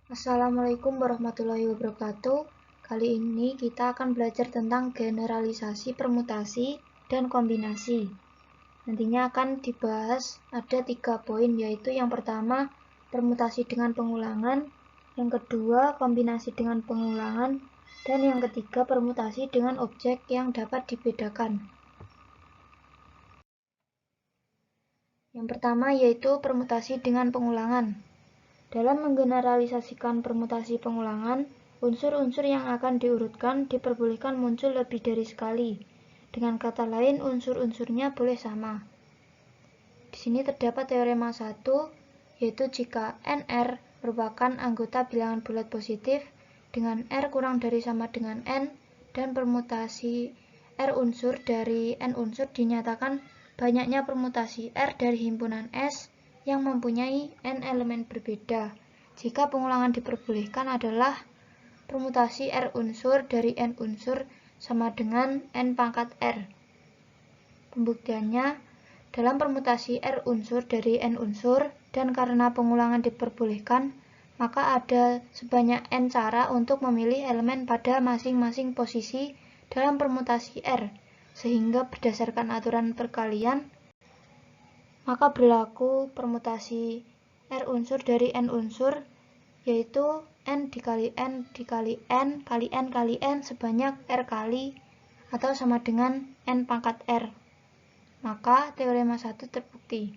Assalamualaikum warahmatullahi wabarakatuh. Kali ini kita akan belajar tentang generalisasi, permutasi, dan kombinasi. Nantinya akan dibahas ada 3 poin, yaitu yang pertama permutasi dengan pengulangan, yang kedua kombinasi dengan pengulangan, dan yang ketiga permutasi dengan objek yang dapat dibedakan. Yang pertama yaitu permutasi dengan pengulangan. Dalam menggeneralisasikan permutasi pengulangan, unsur-unsur yang akan diurutkan diperbolehkan muncul lebih dari sekali. Dengan kata lain, unsur-unsurnya boleh sama. Di sini terdapat teorema 1, yaitu jika NR merupakan anggota bilangan bulat positif dengan R kurang dari sama dengan N, dan permutasi R unsur dari N unsur dinyatakan banyaknya permutasi R dari himpunan S yang mempunyai N elemen berbeda. Jika pengulangan diperbolehkan adalah permutasi R unsur dari N unsur sama dengan N pangkat R. Pembuktiannya, dalam permutasi R unsur dari N unsur dan karena pengulangan diperbolehkan, maka ada sebanyak N cara untuk memilih elemen pada masing-masing posisi dalam permutasi R, sehingga berdasarkan aturan perkalian, maka berlaku permutasi R unsur dari N unsur, yaitu N dikali N dikali N kali N kali N sebanyak R kali atau sama dengan N pangkat R. Maka teorema 1 terbukti.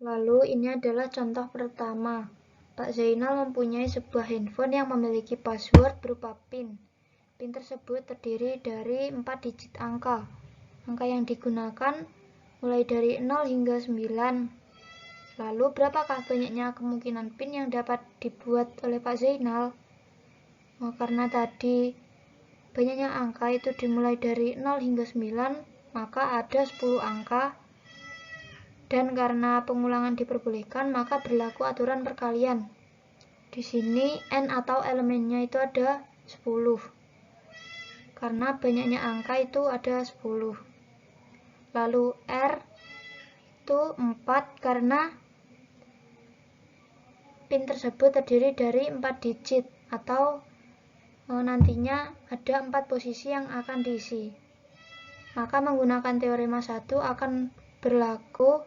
Lalu ini adalah contoh pertama. Pak Zainal mempunyai sebuah handphone yang memiliki password berupa PIN. PIN tersebut terdiri dari 4 digit angka. Angka yang digunakan mulai dari 0 hingga 9. Lalu berapakah banyaknya kemungkinan PIN yang dapat dibuat oleh Pak Zainal? Karena tadi banyaknya angka itu dimulai dari 0 hingga 9, maka ada 10 angka. Dan karena pengulangan diperbolehkan, maka berlaku aturan perkalian. Di sini N atau elemennya itu ada 10. Karena banyaknya angka itu ada 10. Lalu R itu 4 karena PIN tersebut terdiri dari 4 digit atau nantinya ada 4 posisi yang akan diisi. Maka menggunakan teorema 1 akan berlaku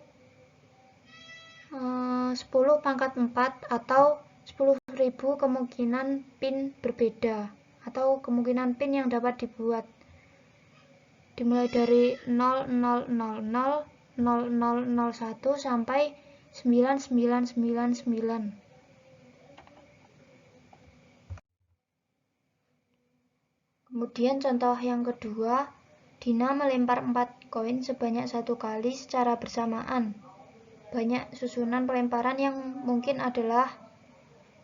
10 pangkat 4 atau 10.000 kemungkinan PIN berbeda atau kemungkinan PIN yang dapat dibuat dimulai dari 0000 0001 sampai 9999. Kemudian contoh yang kedua, Dina melempar 4 koin sebanyak 1 kali secara bersamaan. Banyak susunan pelemparan yang mungkin adalah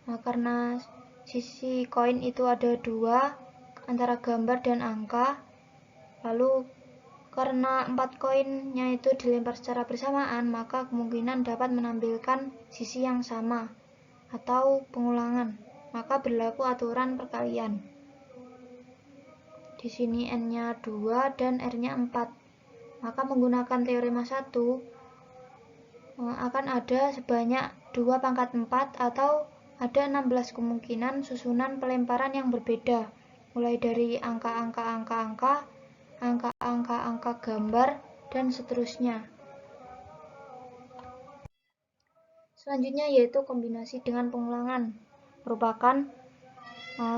karena sisi koin itu ada 2 antara gambar dan angka. Lalu karena 4 koinnya itu dilempar secara bersamaan, maka kemungkinan dapat menampilkan sisi yang sama atau pengulangan. Maka berlaku aturan perkalian. Di sini N-nya 2 dan R-nya 4. Maka menggunakan teorema 1 akan ada sebanyak 2 pangkat 4 atau ada 16 kemungkinan susunan pelemparan yang berbeda, mulai dari angka-angka gambar, dan seterusnya. Selanjutnya yaitu kombinasi dengan pengulangan, merupakan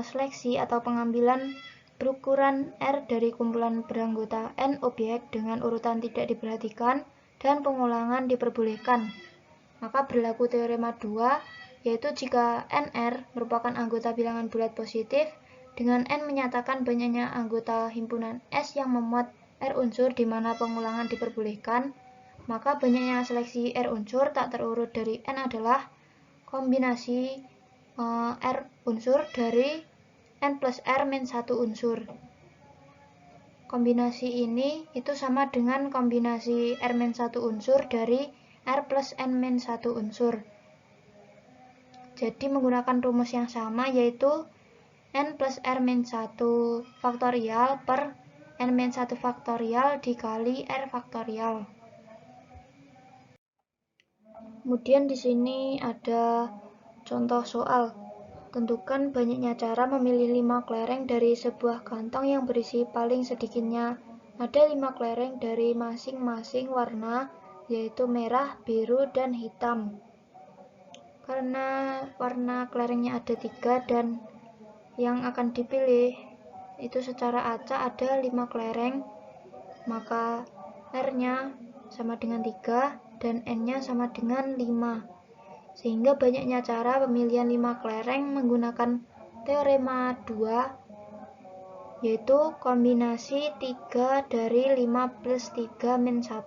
seleksi atau pengambilan berukuran R dari kumpulan beranggota N objek dengan urutan tidak diperhatikan dan pengulangan diperbolehkan. Maka berlaku teorema 2, yaitu jika NR merupakan anggota bilangan bulat positif dengan N menyatakan banyaknya anggota himpunan S yang memuat R unsur di mana pengulangan diperbolehkan, maka banyaknya seleksi R unsur tak terurut dari N adalah kombinasi R unsur dari N plus R min 1 unsur. Kombinasi ini itu sama dengan kombinasi R min 1 unsur dari R plus N min 1 unsur. Jadi menggunakan rumus yang sama, yaitu N plus R min 1 faktorial per N min 1 faktorial dikali R faktorial. Kemudian di sini ada contoh soal. Tentukan banyaknya cara memilih 5 kelereng dari sebuah kantong yang berisi paling sedikitnya ada 5 kelereng dari masing-masing warna, yaitu merah, biru, dan hitam. Karena warna kelerengnya ada 3 dan yang akan dipilih itu secara acak ada 5 kelereng, maka R-nya sama dengan 3 dan N-nya sama dengan 5. Sehingga banyaknya cara pemilihan 5 kelereng menggunakan teorema 2, yaitu kombinasi 3 dari 5 plus 3 min 1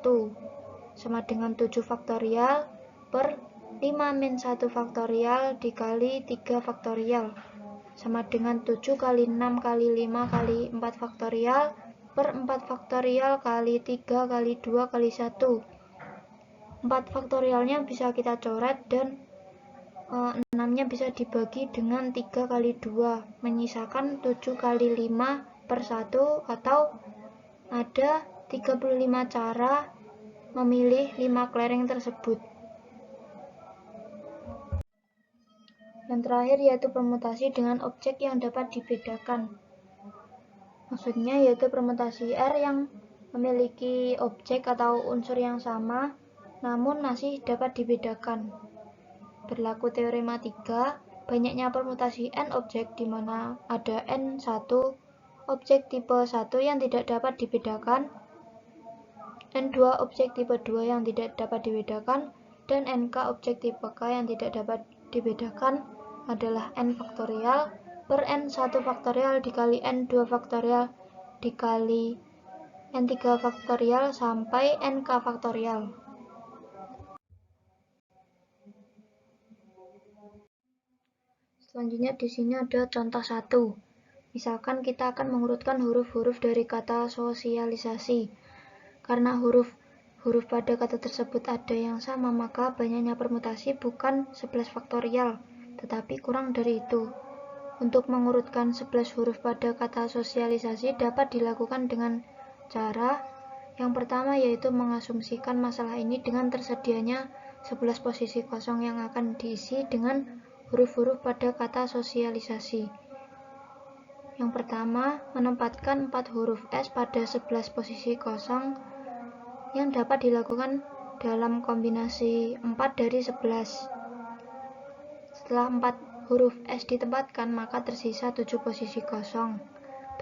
sama dengan 7 faktorial per 5 min 1 faktorial dikali 3 faktorial sama dengan 7 kali 6 kali 5 kali 4 faktorial per 4 faktorial kali 3 kali 2 kali 1. 4 faktorialnya bisa kita coret dan 6-nya bisa dibagi dengan 3 kali 2, menyisakan 7 kali 5 per 1 atau ada 35 cara memilih 5 kelereng tersebut. Yang terakhir yaitu permutasi dengan objek yang dapat dibedakan. Maksudnya yaitu permutasi R yang memiliki objek atau unsur yang sama namun masih dapat dibedakan. Berlaku teorema 3, banyaknya permutasi N objek di mana ada N1 objek tipe 1 yang tidak dapat dibedakan, N2 objek tipe 2 yang tidak dapat dibedakan, dan NK objek tipe K yang tidak dapat dibedakan adalah N faktorial per N1 faktorial dikali N2 faktorial dikali N3 faktorial sampai NK faktorial. Selanjutnya di sini ada contoh 1. Misalkan kita akan mengurutkan huruf-huruf dari kata sosialisasi. Karena huruf pada kata tersebut ada yang sama, maka banyaknya permutasi bukan 11 faktorial, tetapi kurang dari itu. Untuk mengurutkan 11 huruf pada kata sosialisasi dapat dilakukan dengan cara yang pertama yaitu mengasumsikan masalah ini dengan tersedianya 11 posisi kosong yang akan diisi dengan huruf-huruf pada kata sosialisasi. Yang pertama, menempatkan 4 huruf S pada 11 posisi kosong yang dapat dilakukan dalam kombinasi 4 dari 11. Setelah 4 huruf S ditempatkan, maka tersisa 7 posisi kosong.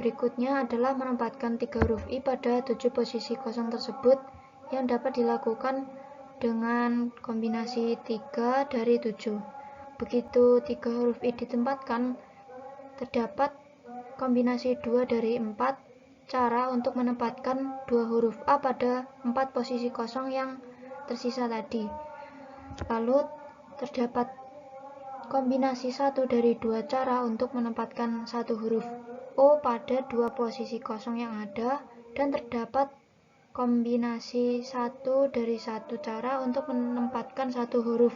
Berikutnya adalah menempatkan 3 huruf I pada 7 posisi kosong tersebut yang dapat dilakukan dengan kombinasi 3 dari 7. Begitu 3 huruf I ditempatkan, terdapat kombinasi 2 dari 4 cara untuk menempatkan 2 huruf A pada 4 posisi kosong yang tersisa tadi. Lalu terdapat kombinasi 1 dari 2 cara untuk menempatkan 1 huruf O pada 2 posisi kosong yang ada, dan terdapat kombinasi 1 dari 1 cara untuk menempatkan 1 huruf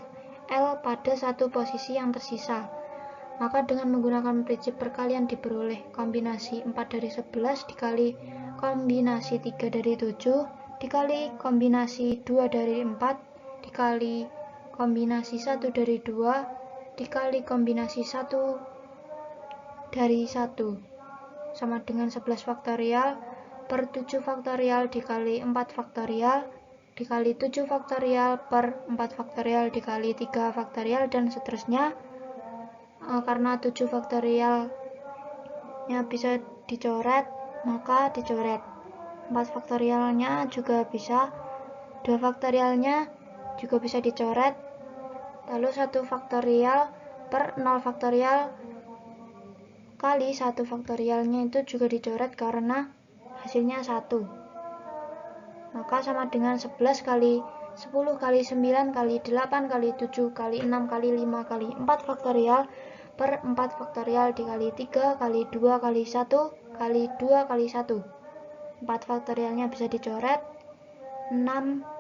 L pada 1 posisi yang tersisa. Maka dengan menggunakan prinsip perkalian diperoleh kombinasi 4 dari 11 dikali kombinasi 3 dari 7 dikali kombinasi 2 dari 4 dikali kombinasi 1 dari 2 dikali kombinasi 1 dari 1 sama dengan 11 faktorial per 7 faktorial dikali 4 faktorial dikali 7 faktorial per 4 faktorial dikali 3 faktorial dan seterusnya. Karena 7 faktorialnya bisa dicoret, maka dicoret. 4 faktorialnya juga bisa, 2 faktorialnya juga bisa dicoret. Lalu 1 faktorial per 0 faktorial kali 1 faktorialnya itu juga dicoret karena hasilnya 1. Maka sama dengan 11 kali 10 kali 9 kali 8 kali 7 kali 6 kali 5 kali 4 faktorial per 4 faktorial dikali 3 kali 2 kali 1 kali 2 kali 1. 4 faktorialnya bisa dicoret, 6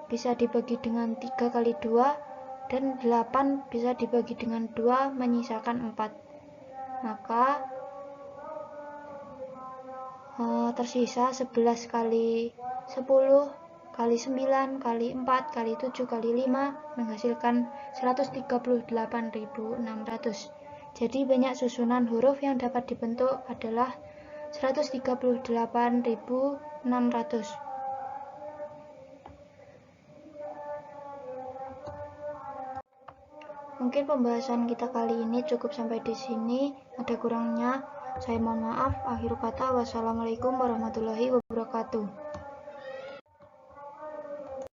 bisa dibagi dengan 3 kali 2, dan 8 bisa dibagi dengan 2 menyisakan 4. Maka tersisa 11 kali 10 kali 9, kali 4, kali 7, kali 5 menghasilkan 138.600. Jadi banyak susunan huruf yang dapat dibentuk adalah 138.600. Mungkin pembahasan kita kali ini cukup sampai di sini. Ada kurangnya, saya mohon maaf. Akhir kata, wassalamualaikum warahmatullahi wabarakatuh.